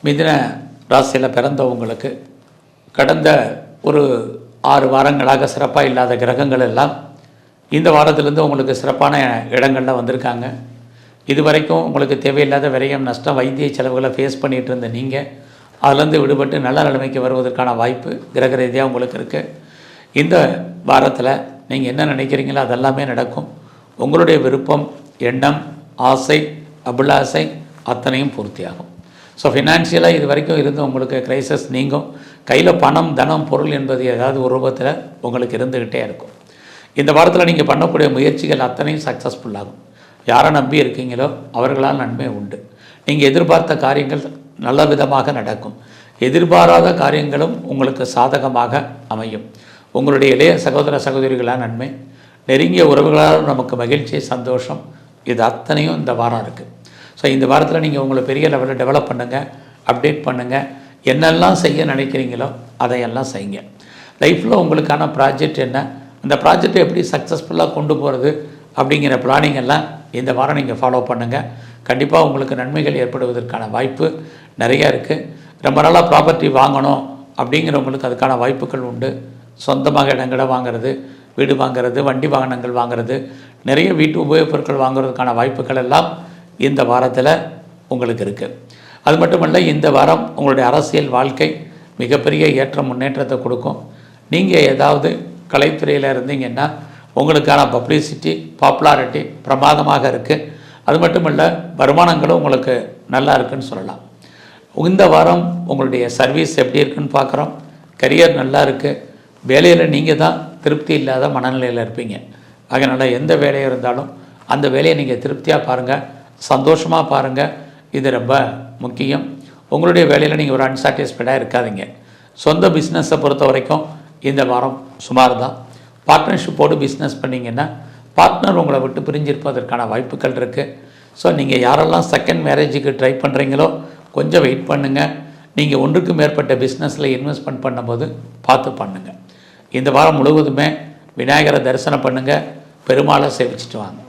மிதுன ராசியில் பிறந்தவங்களுக்கு கடந்த ஒரு 6 வாரங்களாக சிறப்பாக இல்லாத கிரகங்கள் எல்லாம் இந்த வாரத்திலேருந்து உங்களுக்கு சிறப்பான இடங்களில் வந்திருக்காங்க. இதுவரைக்கும் உங்களுக்கு தேவையில்லாத விரயம், நஷ்டம், வைத்திய செலவுகளை ஃபேஸ் பண்ணிகிட்டு இருந்த நீங்கள் அதிலேருந்து விடுபட்டு நல்ல நிலைமைக்கு வருவதற்கான வாய்ப்பு கிரக ரீதியாக உங்களுக்கு இருக்குது. இந்த வாரத்தில் நீங்கள் என்ன நினைக்கிறீங்களோ அதெல்லாமே நடக்கும். உங்களுடைய விருப்பம், எண்ணம், ஆசை, அபிலாசை அத்தனையும் பூர்த்தியாகும். ஸோ ஃபினான்ஷியலாக இது வரைக்கும் இருந்து உங்களுக்கு கிரைசஸ் நீங்கும். கையில் பணம், தனம், பொருள் என்பது ஏதாவது ஒரு ரூபத்தில் உங்களுக்கு இருந்துக்கிட்டே இருக்கும். இந்த வாரத்தில் நீங்கள் பண்ணக்கூடிய முயற்சிகள் அத்தனையும் சக்ஸஸ்ஃபுல்லாகும். யாரை நம்பி இருக்கீங்களோ அவர்களால் நன்மை உண்டு. நீங்கள் எதிர்பார்த்த காரியங்கள் நல்ல விதமாக நடக்கும். எதிர்பாராத காரியங்களும் உங்களுக்கு சாதகமாக அமையும். உங்களுடைய இளைய சகோதர சகோதரிகளால் நன்மை, நெருங்கிய உறவுகளால் நமக்கு மகிழ்ச்சி, சந்தோஷம், இது அத்தனையும் இந்த வாரம் இருக்குது. ஸோ இந்த வாரத்தில் நீங்கள் உங்களை பெரிய லெவலில் டெவலப் பண்ணுங்கள், அப்டேட் பண்ணுங்கள். என்னெல்லாம் செய்ய நினைக்கிறீங்களோ அதையெல்லாம் செய்யுங்க. லைஃப்பில் உங்களுக்கான ப்ராஜெக்ட் என்ன, அந்த ப்ராஜெக்டை எப்படி சக்ஸஸ்ஃபுல்லாக கொண்டு போகிறது அப்படிங்கிற பிளானிங் எல்லாம் இந்த வாரம் நீங்கள் ஃபாலோ பண்ணுங்கள். கண்டிப்பாக உங்களுக்கு நன்மைகள் ஏற்படுவதற்கான வாய்ப்பு நிறையா இருக்குது. ரொம்ப நாளாக ப்ராப்பர்ட்டி வாங்கணும் அப்படிங்கிறவங்களுக்கு அதுக்கான வாய்ப்புகள் உண்டு. சொந்தமாக இடங்களை வாங்கிறது, வீடு வாங்கிறது, வண்டி வாகனங்கள் வாங்கிறது, நிறைய வீட்டு உபயோகப் பொருட்கள் வாங்குறதுக்கான வாய்ப்புகள் எல்லாம் இந்த வாரத்தில் உங்களுக்கு இருக்குது. அது மட்டுமல்ல, இந்த வாரம் உங்களுடைய அரசியல் வாழ்க்கை மிகப்பெரிய ஏற்ற முன்னேற்றத்தை கொடுக்கும். நீங்கள் ஏதாவது கலைத்துறையில் இருந்தீங்கன்னா உங்களுக்கான பப்ளிசிட்டி, பாப்புலாரிட்டி பிரமாதமாக இருக்குது. அது மட்டும் இல்லை, வருமானங்களும் உங்களுக்கு நல்லா இருக்குதுன்னு சொல்லலாம். இந்த வாரம் உங்களுடைய சர்வீஸ் எப்படி இருக்குன்னு பார்க்குறோம். கரியர் நல்லா இருக்குது. வேலையில் நீங்கள் தான் திருப்தி இல்லாத மனநிலையில் இருப்பீங்க. அதனால் எந்த வேலையாக இருந்தாலும் அந்த வேலையை நீங்கள் திருப்தியாக பாருங்கள், சந்தோஷமாக பாருங்கள். இது ரொம்ப முக்கியம். உங்களுடைய வேலையில் நீங்கள் ஒரு அன்சாட்டிஸ்ஃபைடாக இருக்காதீங்க. சொந்த பிஸ்னஸை பொறுத்த வரைக்கும் இந்த வாரம் சுமார் தான். பார்ட்னர்ஷிப்போடு பிஸ்னஸ் பண்ணிங்கன்னா பார்ட்னர் உங்களை விட்டு பிரிஞ்சிருப்பதற்கான வாய்ப்புகள் இருக்குது. ஸோ நீங்கள் யாரெல்லாம் செகண்ட் மேரேஜுக்கு ட்ரை பண்ணுறீங்களோ கொஞ்சம் வெயிட் பண்ணுங்கள். நீங்கள் ஒன்றுக்கு மேற்பட்ட பிஸ்னஸில் இன்வெஸ்ட்மெண்ட் பண்ணும்போது பார்த்து பண்ணுங்கள். இந்த வாரம் முழுவதுமே விநாயகரை தரிசனம் பண்ணுங்கள், பெருமாளை சேவிச்சிட்டு வாங்க.